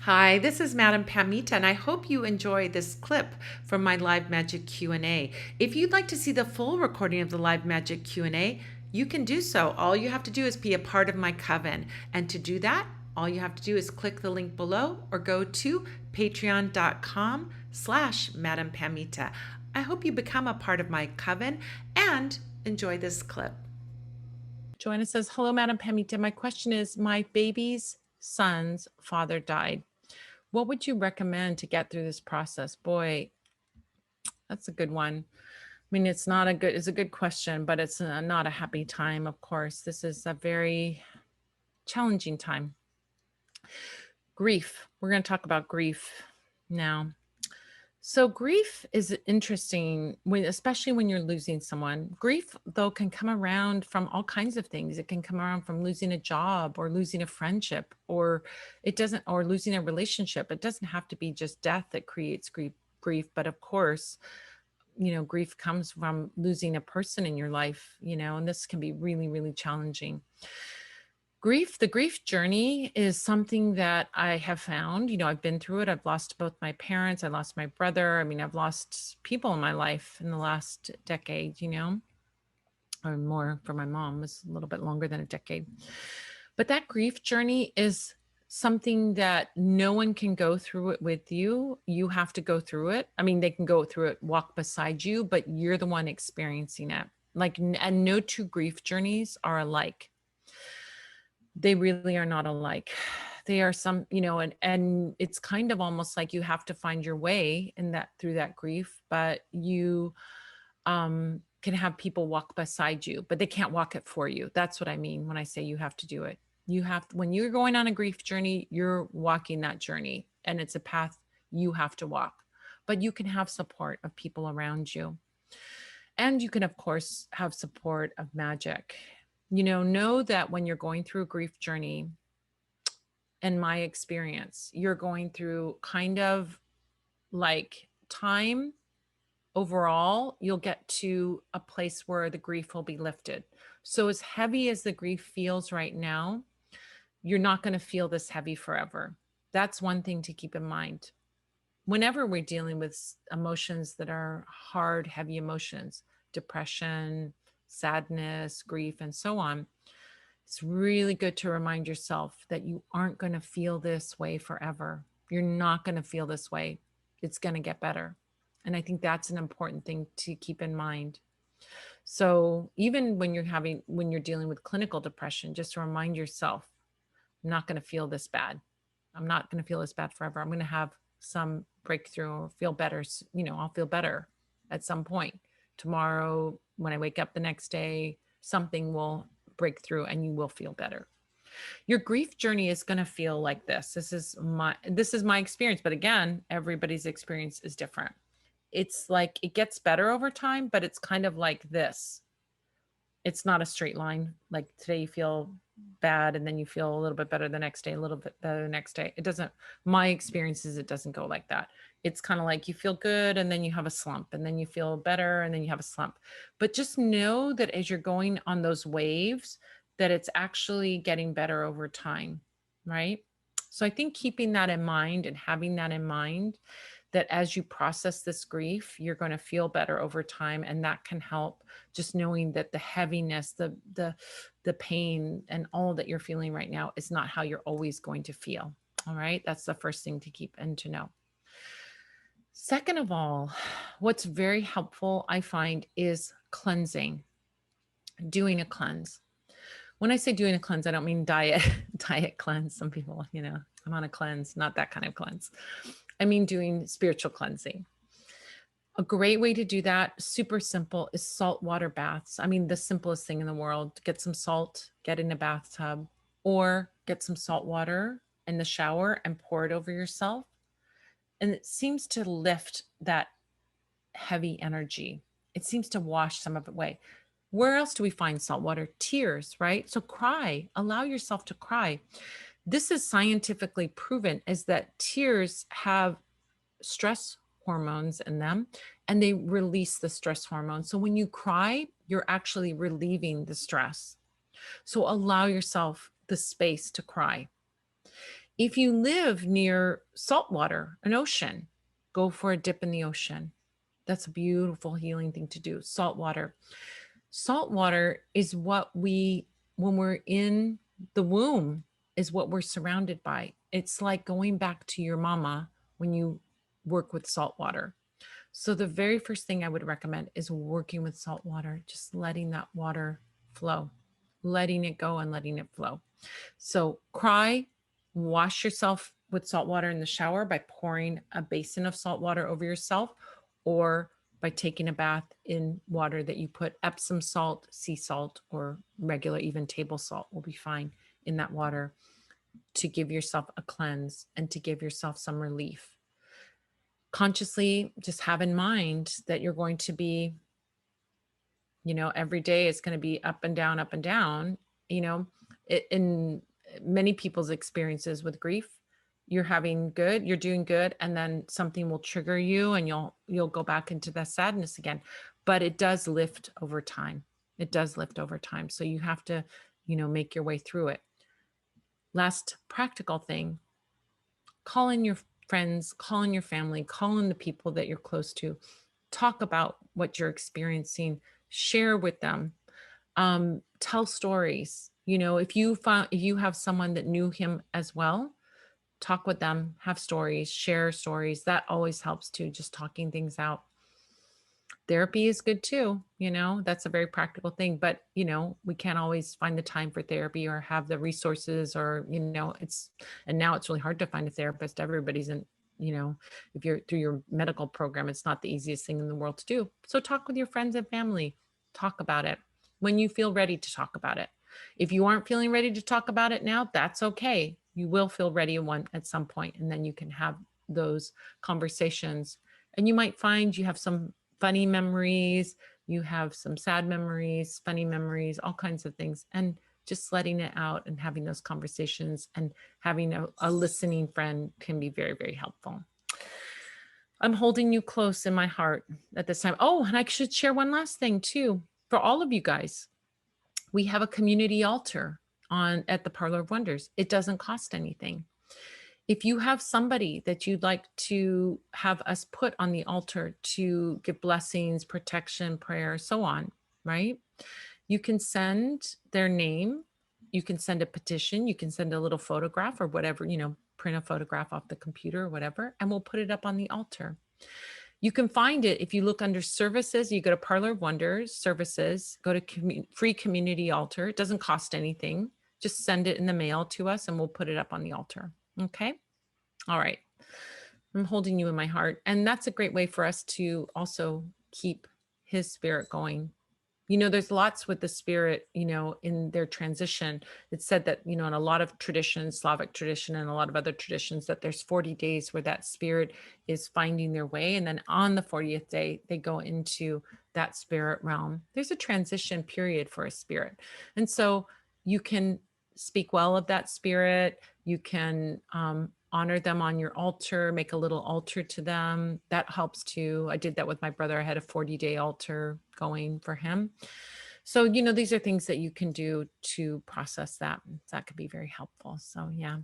Hi, this is Madam Pamita, and I hope you enjoy this clip from my Live Magic Q&A. If you'd like to see the full recording of the Live Magic Q&A, you can do so. All you have to do is be a part of my coven. And to do that, all you have to do is click the link below or go to patreon.com/Madam Pamita. I hope you become a part of my coven and enjoy this clip. Joanna says, "Hello, Madam Pamita. My question is, my baby's son's father died. What would you recommend to get through this process?" Boy, that's a good one. I mean, it's a good question, but it's not a happy time, of course. This is a very challenging time. Grief. We're going to talk about grief now. So grief is interesting especially when you're losing someone. Grief, though, can come around from all kinds of things. It can come around from losing a job or losing a friendship, or losing a relationship. It doesn't have to be just death that creates grief, but of course, grief comes from losing a person in your life, and this can be really, really challenging. The grief journey is something that I have found. I've been through it. I've lost both my parents. I lost my brother. I mean, I've lost people in my life in the last decade, or more. For my mom, it was a little bit longer than a decade. But that grief journey is something that no one can go through it with you. You have to go through it. I mean, they can go through it, walk beside you, but you're the one experiencing it. And no two grief journeys are alike. They really are not alike. They are and it's kind of almost like you have to find your way in that through that grief, but you can have people walk beside you, but they can't walk it for you. That's what I mean when I say you have to do it. When you're going on a grief journey, you're walking that journey, and it's a path you have to walk. But you can have support of people around you. And you can, of course, have support of magic. Know that when you're going through a grief journey, in my experience, you're going through kind of like time overall, you'll get to a place where the grief will be lifted. So, as heavy as the grief feels right now, you're not going to feel this heavy forever. That's one thing to keep in mind. Whenever we're dealing with emotions that are hard, heavy emotions, depression, sadness, grief, and so on, it's really good to remind yourself that you aren't going to feel this way forever. You're not going to feel this way. It's going to get better. And I think that's an important thing to keep in mind. So even when you're dealing with clinical depression, just to remind yourself, I'm not going to feel this bad. I'm not going to feel this bad forever. I'm going to have some breakthrough or feel better. I'll feel better at some point. Tomorrow, when I wake up the next day, something will break through and you will feel better. Your grief journey is going to feel like this. This is my experience, but again, everybody's experience is different. It's like it gets better over time, but it's kind of like this. It's not a straight line. Like today you feel bad and then you feel a little bit better the next day, a little bit better the next day. It doesn't, my experience is it doesn't go like that. It's kind of like you feel good and then you have a slump and then you feel better and then you have a slump. But just know that as you're going on those waves, that it's actually getting better over time, right? So I think keeping that in mind and having that in mind, that as you process this grief, you're going to feel better over time, and that can help. Just knowing that the heaviness, the pain, and all that you're feeling right now is not how you're always going to feel. All right, that's the first thing to keep and to know. Second of all, what's very helpful, I find, is cleansing, doing a cleanse. When I say doing a cleanse, I don't mean diet cleanse. Some people, I'm on a cleanse, not that kind of cleanse. I mean doing spiritual cleansing. A great way to do that, super simple, is saltwater baths. I mean, the simplest thing in the world. Get some salt, get in a bathtub, or get some salt water in the shower and pour it over yourself. And it seems to lift that heavy energy. It seems to wash some of it away. Where else do we find salt water? Tears, right? So cry, allow yourself to cry. This is scientifically proven, is that tears have stress hormones in them and they release the stress hormone. So when you cry, you're actually relieving the stress. So allow yourself the space to cry. If you live near salt water, an ocean, go for a dip in the ocean. That's a beautiful healing thing to do. Salt water. Salt water is what we, when we're in the womb, is what we're surrounded by. It's like going back to your mama when you work with salt water. So, the very first thing I would recommend is working with salt water, just letting that water flow, letting it go and letting it flow. So, cry, wash yourself with salt water in the shower by pouring a basin of salt water over yourself, or by taking a bath in water that you put Epsom salt, sea salt, or regular, even table salt will be fine in that water, to give yourself a cleanse and to give yourself some relief. Consciously just have in mind that you're going to be, every day it's going to be up and down, up and down. You know, in many people's experiences with grief, you're doing good, and then something will trigger you, and you'll go back into that sadness again. But it does lift over time. It does lift over time. So you have to, make your way through it. Last practical thing, call in your friends, call in your family, call in the people that you're close to. Talk about what you're experiencing, share with them, tell stories. If you have someone that knew him as well, talk with them, have stories, share stories. That always helps too, just talking things out. Therapy is good too, that's a very practical thing, but we can't always find the time for therapy or have the resources, or and now it's really hard to find a therapist. Everybody's in, if you're through your medical program, it's not the easiest thing in the world to do. So talk with your friends and family, talk about it when you feel ready to talk about it. If you aren't feeling ready to talk about it now, that's okay. You will feel ready at some point, and then you can have those conversations, and you might find you have some funny memories, you have some sad memories, funny memories, all kinds of things. And just letting it out and having those conversations and having a listening friend can be very, very helpful. I'm holding you close in my heart at this time. Oh, and I should share one last thing too. For all of you guys, we have a community altar at the Parlor of Wonders. It doesn't cost anything. If you have somebody that you'd like to have us put on the altar to give blessings, protection, prayer, so on, right? You can send their name. You can send a petition. You can send a little photograph or whatever, print a photograph off the computer or whatever, and we'll put it up on the altar. You can find it if you look under services. You go to Parlor of Wonders, services, go to free community altar. It doesn't cost anything. Just send it in the mail to us and we'll put it up on the altar. Okay. All right. I'm holding you in my heart. And that's a great way for us to also keep his spirit going. There's lots with the spirit, in their transition. It's said that, in a lot of traditions, Slavic tradition and a lot of other traditions, that there's 40 days where that spirit is finding their way. And then on the 40th day, they go into that spirit realm. There's a transition period for a spirit. And so you can speak well of that spirit. You can honor them on your altar, make a little altar to them. That helps too. I did that with my brother. I had a 40-day altar going for him. So, these are things that you can do to process that. That could be very helpful. So, yeah.